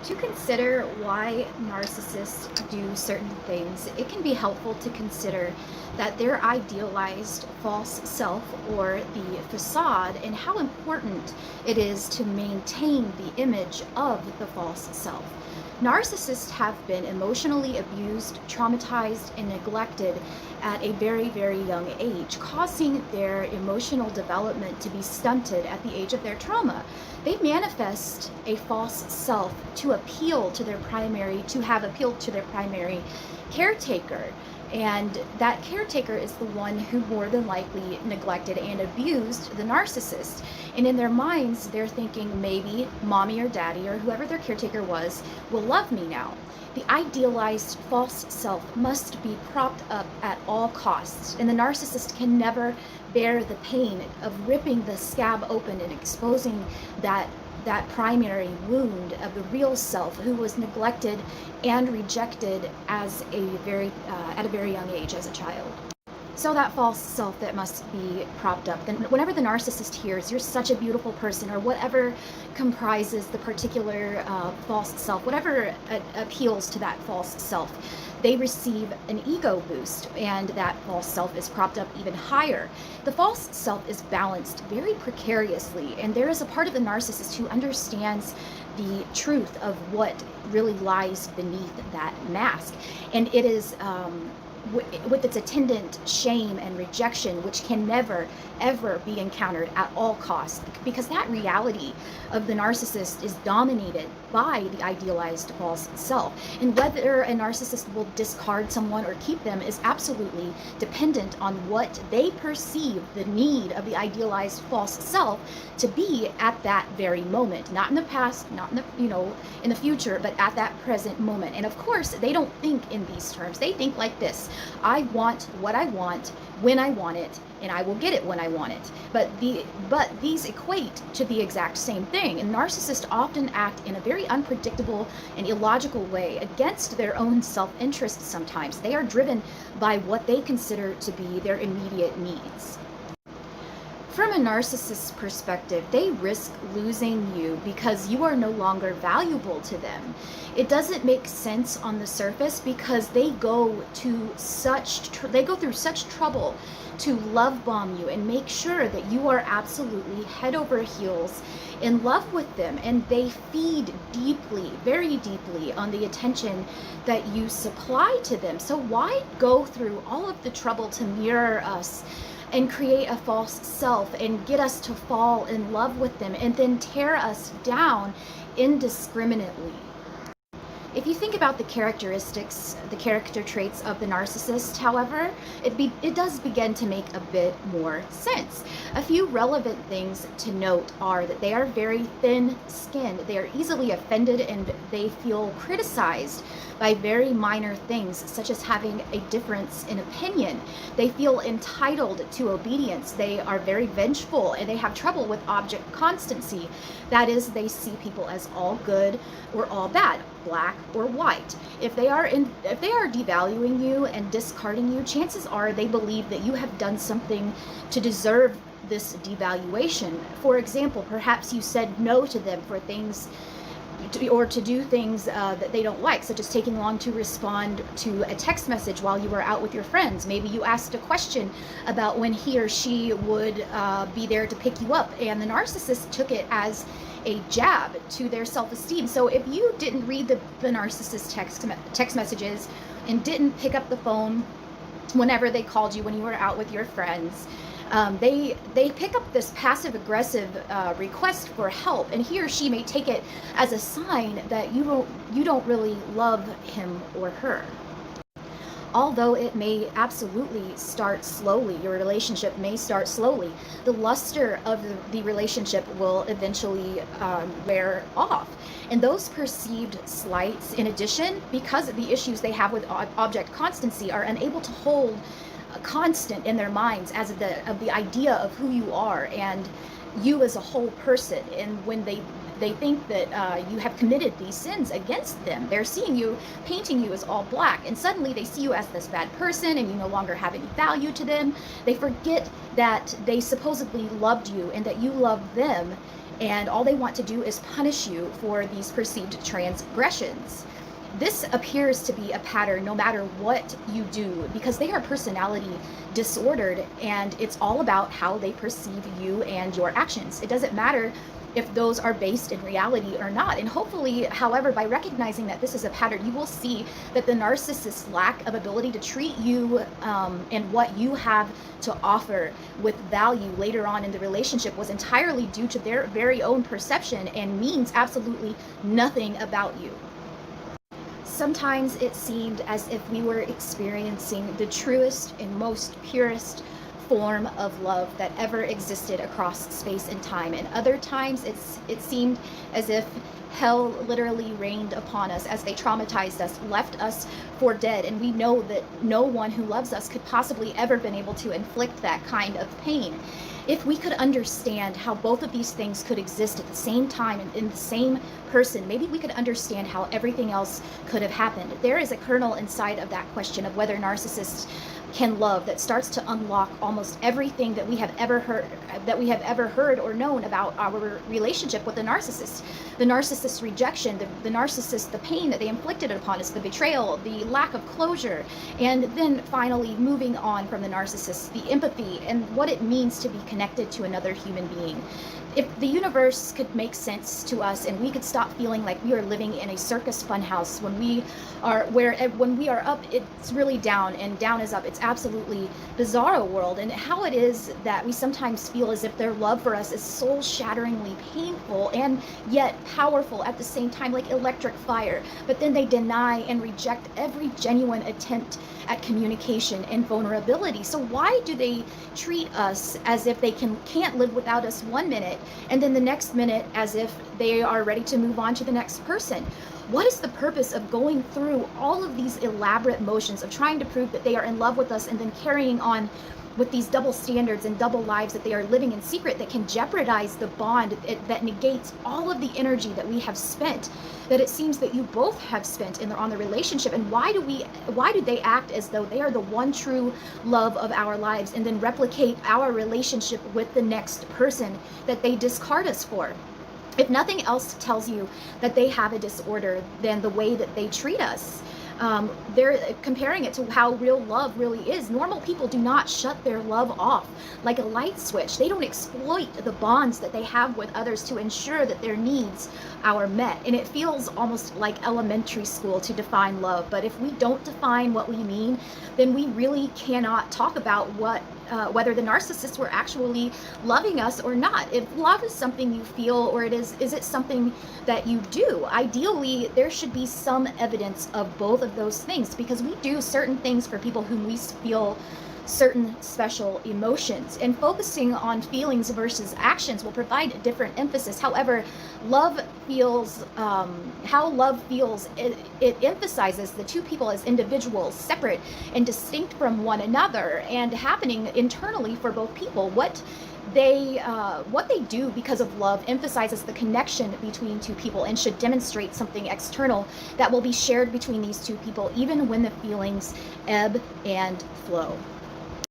To consider why narcissists do certain things, it can be helpful to consider that their idealized false self or the facade and how important it is to maintain the image of the false self. Narcissists have been emotionally abused, traumatized, and neglected at a very, very young age, causing their emotional development to be stunted at the age of their trauma. They manifest a false self to have appealed to their primary caretaker. And that caretaker is the one who more than likely neglected and abused the narcissist. And in their minds, they're thinking maybe mommy or daddy or whoever their caretaker was will love me now. The idealized false self must be propped up at all costs, and the narcissist can never bear the pain of ripping the scab open and exposing that primary wound of the real self who was neglected and rejected as at a very young age as a child. So that false self that must be propped up. Then whenever the narcissist hears you're such a beautiful person, or whatever comprises the particular false self, whatever appeals to that false self, they receive an ego boost, and that false self is propped up even higher. The false self is balanced very precariously, and there is a part of the narcissist who understands the truth of what really lies beneath that mask, and it is with its attendant shame and rejection, which can never ever be encountered at all costs, because that reality of the narcissist is dominated by the idealized false self. And whether a narcissist will discard someone or keep them is absolutely dependent on what they perceive the need of the idealized false self to be at that very moment, not in the past, not in the in the future, but at that present moment. And of course, they don't think in these terms. They think like this: I want what I want when I want it, and I will get it when I want it. But these equate to the exact same thing. And narcissists often act in a very unpredictable and illogical way against their own self-interest sometimes. They are driven by what they consider to be their immediate needs. From a narcissist's perspective, they risk losing you because you are no longer valuable to them. It doesn't make sense on the surface because they go through such trouble to love bomb you and make sure that you are absolutely head over heels in love with them, and they feed deeply, very deeply, on the attention that you supply to them. So why go through all of the trouble to mirror us and create a false self and get us to fall in love with them and then tear us down indiscriminately? If you think about the character traits of the narcissist, however, it does begin to make a bit more sense. A few relevant things to note are that they are very thin-skinned, they are easily offended, and they feel criticized by very minor things, such as having a difference in opinion. They feel entitled to obedience. They are very vengeful, and they have trouble with object constancy. That is, they see people as all good or all bad, black or white. If they are devaluing you and discarding you, chances are they believe that you have done something to deserve this devaluation. For example, perhaps you said no to them for things or to do things that they don't like, such as taking long to respond to a text message while you were out with your friends. Maybe you asked a question about when he or she would be there to pick you up, and the narcissist took it as a jab to their self-esteem. So if you didn't read the narcissist text messages and didn't pick up the phone whenever they called you when you were out with your friends, they pick up this passive-aggressive request for help, and he or she may take it as a sign that you don't really love him or her. Although it may absolutely start slowly, your relationship may start slowly, the luster of the relationship will eventually wear off. And those perceived slights, in addition, because of the issues they have with object constancy, are unable to hold a constant in their minds as of the idea of who you are and you as a whole person. And when they think that you have committed these sins against them, they're seeing you, painting you as all black, and suddenly they see you as this bad person and you no longer have any value to them. They forget that they supposedly loved you and that you loved them, and all they want to do is punish you for these perceived transgressions. This appears to be a pattern no matter what you do, because they are personality disordered, and it's all about how they perceive you and your actions. It doesn't matter if those are based in reality or not. And hopefully, however, by recognizing that this is a pattern, you will see that the narcissist's lack of ability to treat you and what you have to offer with value later on in the relationship was entirely due to their very own perception and means absolutely nothing about you. Sometimes it seemed as if we were experiencing the truest and most purest form of love that ever existed across space and time. And other times it seemed as if hell literally rained upon us as they traumatized us, left us for dead. And we know that no one who loves us could possibly ever been able to inflict that kind of pain. If we could understand how both of these things could exist at the same time and in the same person, maybe we could understand how everything else could have happened. There is a kernel inside of that question of whether narcissists can love that starts to unlock almost everything that we have ever heard or known about our relationship with the narcissist. The narcissist's rejection, the narcissist, the pain that they inflicted upon us, the betrayal, the lack of closure, and then finally moving on from the narcissist, the empathy and what it means to be connected to another human being. If the universe could make sense to us and we could stop feeling like we are living in a circus funhouse when we are up, it's really down, and down is up. It's absolutely bizarro world, and how it is that we sometimes feel as if their love for us is soul-shatteringly painful and yet powerful at the same time, like electric fire. But then they deny and reject every genuine attempt at communication and vulnerability. So why do they treat us as if they can't live without us 1 minute, and then the next minute as if they are ready to move on to the next person? What is the purpose of going through all of these elaborate motions of trying to prove that they are in love with us and then carrying on with these double standards and double lives that they are living in secret that can jeopardize the bond that negates all of the energy that we have spent, that it seems that you both have spent on the relationship? And why do they act as though they are the one true love of our lives and then replicate our relationship with the next person that they discard us for? If nothing else tells you that they have a disorder than the way that they treat us. They're comparing it to how real love really is. Normal people do not shut their love off like a light switch. They don't exploit the bonds that they have with others to ensure that their needs are met. And it feels almost like elementary school to define love. But if we don't define what we mean, then we really cannot talk about whether the narcissists were actually loving us or not. If love is something you feel, or is it something that you do? Ideally, there should be some evidence of both of those things, because we do certain things for people whom we feel certain special emotions, and focusing on feelings versus actions will provide a different emphasis. However, how love feels, it emphasizes the two people as individuals, separate and distinct from one another, and happening internally for both people. What they do because of love emphasizes the connection between two people and should demonstrate something external that will be shared between these two people, even when the feelings ebb and flow.